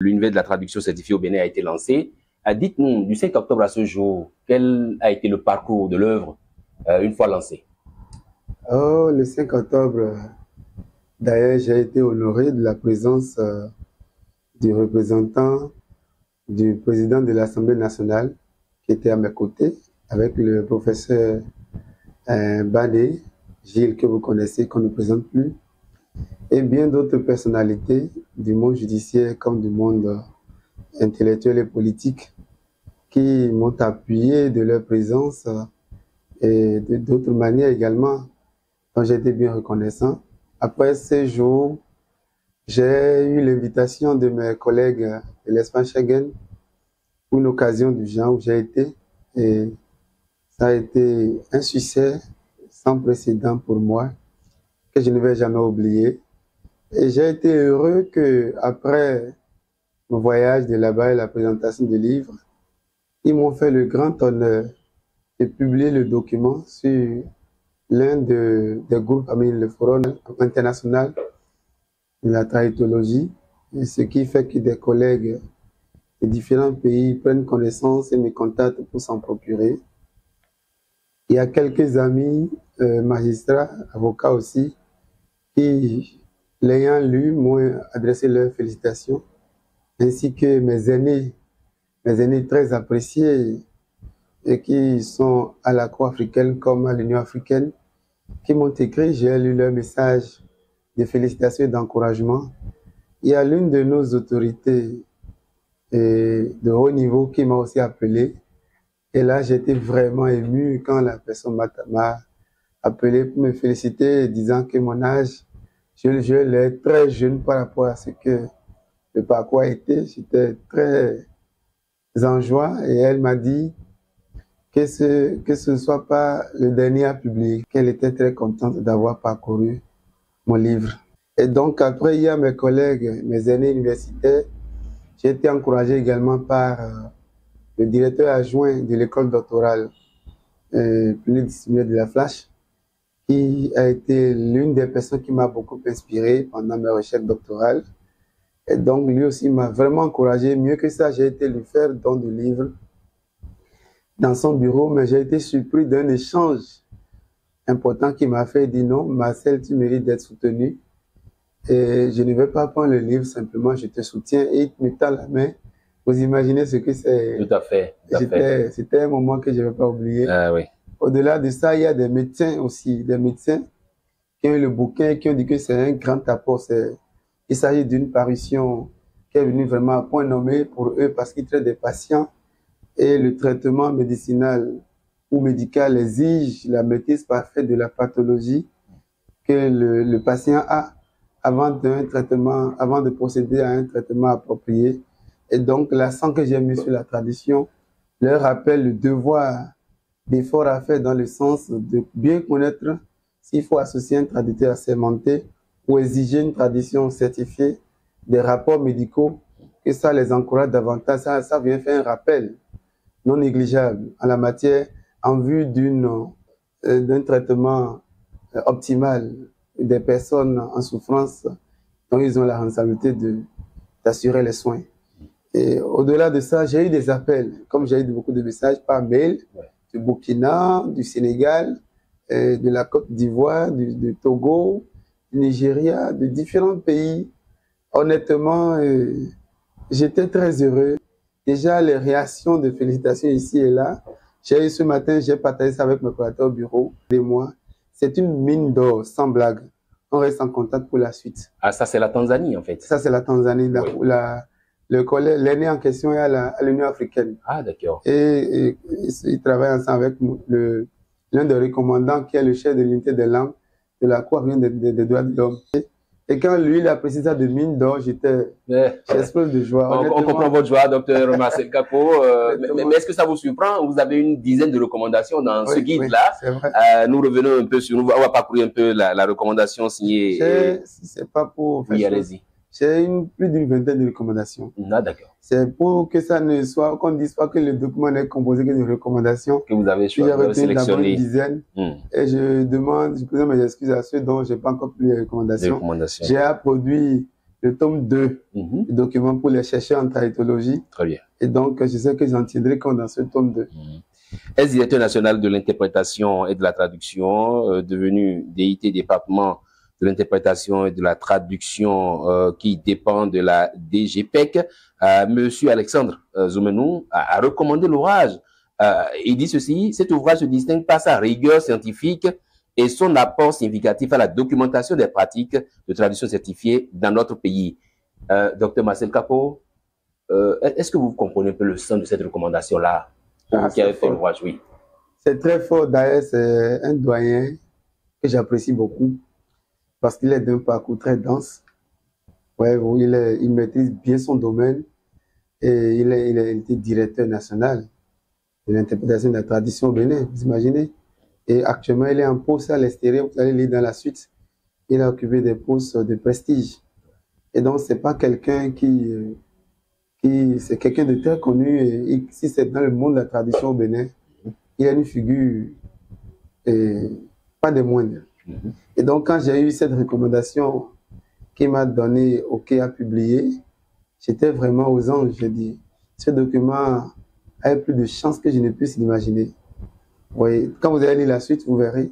L'univers de la traduction certifiée au Bénin a été lancé. Dites-nous, du 5 octobre à ce jour, quel a été le parcours de l'œuvre une fois lancée? Oh, le 5 octobre, d'ailleurs, j'ai été honoré de la présence du représentant du président de l'Assemblée nationale qui était à mes côtés, avec le professeur Badé, Gilles, que vous connaissez, qu'on ne présente plus, et bien d'autres personnalités du monde judiciaire comme du monde intellectuel et politique qui m'ont appuyé de leur présence et d'autres manières également dont j'ai été bien reconnaissant. Après ces jours, j'ai eu l'invitation de mes collègues de l'espace Schengen pour une occasion du genre où j'ai été, et ça a été un succès sans précédent pour moi que je ne vais jamais oublier. Et j'ai été heureux que après mon voyage de là-bas et la présentation du livre, ils m'ont fait le grand honneur de publier le document sur l'un des groupes, le Forum international de la traïtologie, et ce qui fait que des collègues de différents pays prennent connaissance et me contactent pour s'en procurer. Il y a quelques amis, magistrats, avocats aussi, qui, l'ayant lu, m'ont adressé leurs félicitations, ainsi que mes aînés très appréciés et qui sont à la Cour africaine comme à l'Union africaine, qui m'ont écrit, j'ai lu leur message de félicitations et d'encouragement. Il y a l'une de nos autorités de haut niveau qui m'a aussi appelé. Et là, j'étais vraiment ému quand la personne m'a appelé pour me féliciter, disant que mon âge, je l'ai très jeune par rapport à ce que le parcours a été. J'étais très en joie et elle m'a dit que ce ne soit pas le dernier à publier, qu'elle était très contente d'avoir parcouru mon livre. Et donc, après, il y a mes collègues, mes aînés universitaires. J'ai été encouragé également par le directeur adjoint de l'école doctorale pluridisciplinaire de la Flash, qui a été l'une des personnes qui m'a beaucoup inspiré pendant mes recherches doctorales. Et donc, lui aussi m'a vraiment encouragé. Mieux que ça, j'ai été lui faire don de livres dans son bureau, mais j'ai été surpris d'un échange important qui m'a fait dire non, Marcel, tu mérites d'être soutenu. Et je ne vais pas prendre le livre, simplement je te soutiens, et il me tend la main. Vous imaginez ce que c'est. Tout à fait. C'était un moment que je ne vais pas oublier. Ah, oui. Au-delà de ça, il y a des médecins aussi, des médecins qui ont eu le bouquin, qui ont dit que c'est un grand apport. Il s'agit d'une parution qui est venue vraiment à point nommé pour eux parce qu'ils traitent des patients et le traitement médicinal ou médical exige la maîtrise parfaite de la pathologie que le patient a avant de procéder à un traitement approprié. Et donc, l'accent que j'ai mis sur la tradition leur rappelle le devoir d'effort à faire dans le sens de bien connaître s'il faut associer un traducteur assermenté ou exiger une tradition certifiée des rapports médicaux, que ça les encourage davantage. Ça vient faire un rappel non négligeable en la matière en vue d'un traitement optimal des personnes en souffrance dont ils ont la responsabilité d'assurer les soins. Et au-delà de ça, j'ai eu des appels, comme j'ai eu beaucoup de messages par mail, du Burkina, du Sénégal, de la Côte d'Ivoire, du Togo, du Nigeria, de différents pays. Honnêtement, j'étais très heureux. Déjà, les réactions de félicitations ici et là. J'ai eu ce matin, j'ai partagé ça avec mes collaborateurs au bureau, et moi. C'est une mine d'or, sans blague. On reste en contact pour la suite. Ah, ça, c'est la Tanzanie, en fait. Ça, c'est la Tanzanie. Oui. L'aîné en question est à l'Union africaine. Ah, d'accord. Et il travaille ensemble avec l'un des recommandants qui est le chef de l'unité des langues de la Cour des droits de l'homme. Et quand lui, il a précisé ça de mine d'or, j'explose de joie. On comprend votre joie, docteur Marcel Capo. Mais est-ce que ça vous surprend? Vous avez une dizaine de recommandations dans ce guide-là. Oui, nous revenons un peu sur nous. On va parcourir un peu la recommandation signée. C'est pas pour... Oui, allez-y. J'ai plus d'une vingtaine de recommandations. Ah, d'accord. C'est pour que ça ne soit, qu'on ne dise pas que le document n'est composé que de recommandations. Que vous avez choisi, vous avez sélectionné. Une dizaine. Et je présente mes excuses à ceux dont je n'ai pas encore pris les recommandations. J'ai produit le tome 2 du document pour les chercheurs en traïtologie. Très bien. Et donc, je sais que j'en tiendrai compte dans ce tome 2. Ex-directeur national de l'interprétation et de la traduction, devenu DIT département de l'interprétation et de la traduction qui dépend de la DGPEC, Monsieur Alexandre Zoumenou a recommandé l'ouvrage. Il dit ceci: cet ouvrage se distingue par sa rigueur scientifique et son apport significatif à la documentation des pratiques de traduction certifiée dans notre pays. Docteur Marcel Capot, est-ce que vous comprenez un peu le sens de cette recommandation-là? Qui avait fait l'ouvrage, oui. C'est très fort. D'ailleurs, c'est un doyen que j'apprécie beaucoup parce qu'il est d'un parcours très dense. Ouais, il maîtrise bien son domaine et il a été directeur national de l'interprétation de la tradition au Bénin, vous imaginez? Et actuellement, il est en poste à l'extérieur. Vous allez lire dans la suite. Il a occupé des postes de prestige. Et donc, c'est pas quelqu'un c'est quelqu'un de très connu. Et si c'est dans le monde de la tradition au Bénin, il a une figure pas des moindres. Et donc, quand j'ai eu cette recommandation qui m'a donné OK à publier, j'étais vraiment aux anges. J'ai dit, ce document a plus de chance que je ne puisse l'imaginer. Oui, quand vous allez lire la suite, vous verrez.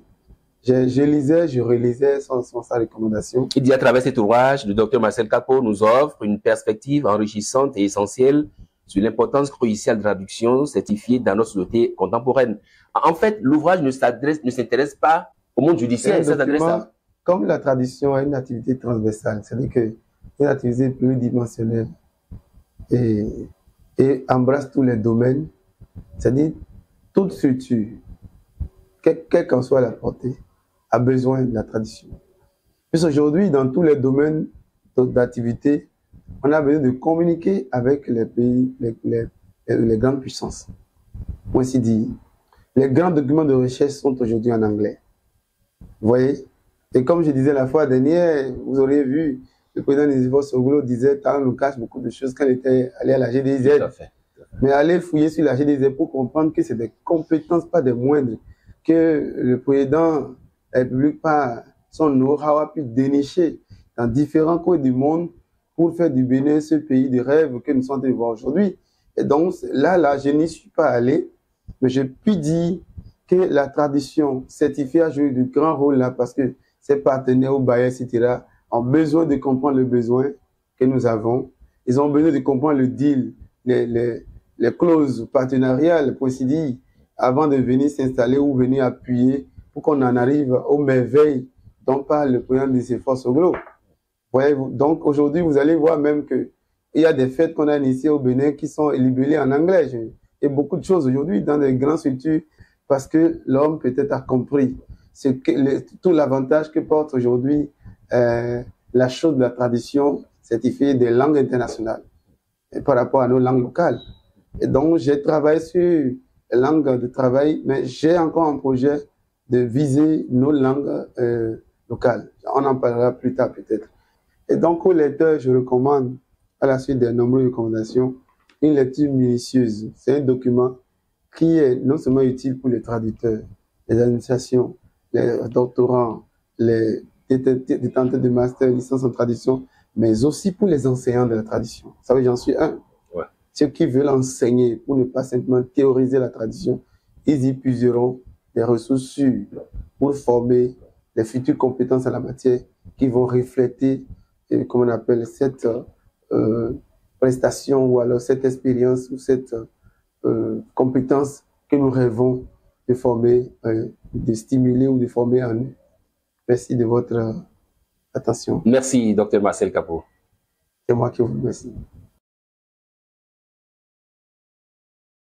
Je lisais, je relisais sans sa recommandation. Il dit à travers cet ouvrage, le docteur Marcel Capot nous offre une perspective enrichissante et essentielle sur l'importance cruciale de la traduction certifiée dans notre société contemporaine. En fait, l'ouvrage ne s'intéresse pas au monde judiciaire, ça s'adresse à... Comme la traduction a une activité transversale, c'est-à-dire qu'une activité pluridimensionnelle et embrasse tous les domaines, c'est-à-dire toute structure, quelle qu'en soit la portée, a besoin de la tradition. Puisqu'aujourd'hui, dans tous les domaines d'activité, on a besoin de communiquer avec les pays, les grandes puissances. Pour ainsi dire, les grands documents de recherche sont aujourd'hui en anglais. Vous voyez? Et comme je disais la fois dernière, vous auriez vu, le président Nicéphore Soglo disait, on nous cache beaucoup de choses quand il était allé à la GDZ. Tout à fait. Mais aller fouiller sur la GDZ pour comprendre que c'est des compétences, pas des moindres, que le président de la République, par son know-how, a pu dénicher dans différents coins du monde pour faire du Bénin ce pays de rêve que nous sommes en train de voir aujourd'hui. Et donc, là, je n'y suis pas allé, mais je puis dire que la tradition certifiée a joué de grands rôles là parce que ses partenaires au Bayer, etc., ont besoin de comprendre le besoin que nous avons. Ils ont besoin de comprendre le deal, les clauses partenariales, pour ainsi dire, avant de venir s'installer ou venir appuyer pour qu'on en arrive aux merveilles dont parle le président de Nicéphore Soglo. Donc aujourd'hui, vous allez voir même qu'il y a des fêtes qu'on a initiées au Bénin qui sont libellées en anglais. Et beaucoup de choses aujourd'hui dans des grandes structures parce que l'homme peut-être a compris tout l'avantage que porte aujourd'hui la chose de la tradition certifiée des langues internationales par rapport à nos langues locales. Et donc, j'ai travaillé sur les langues de travail, mais j'ai encore un projet de viser nos langues locales. On en parlera plus tard peut-être. Et donc, aux lecteurs, je recommande, à la suite des nombreuses recommandations, une lecture minutieuse. C'est un document qui est non seulement utile pour les traducteurs, les administrations, les doctorants, les détenteurs de master, licence en traduction, mais aussi pour les enseignants de la tradition. Ça veut dire, j'en suis un. Ouais. Ceux qui veulent enseigner pour ne pas simplement théoriser la tradition, ils y puiseront des ressources sûres pour former les futures compétences en la matière qui vont refléter, comme on appelle, cette prestation ou alors cette expérience ou cette compétence que nous rêvons de former, de stimuler ou de former en nous. Merci de votre attention. Merci, Dr Marcel Capot. C'est moi qui vous remercie.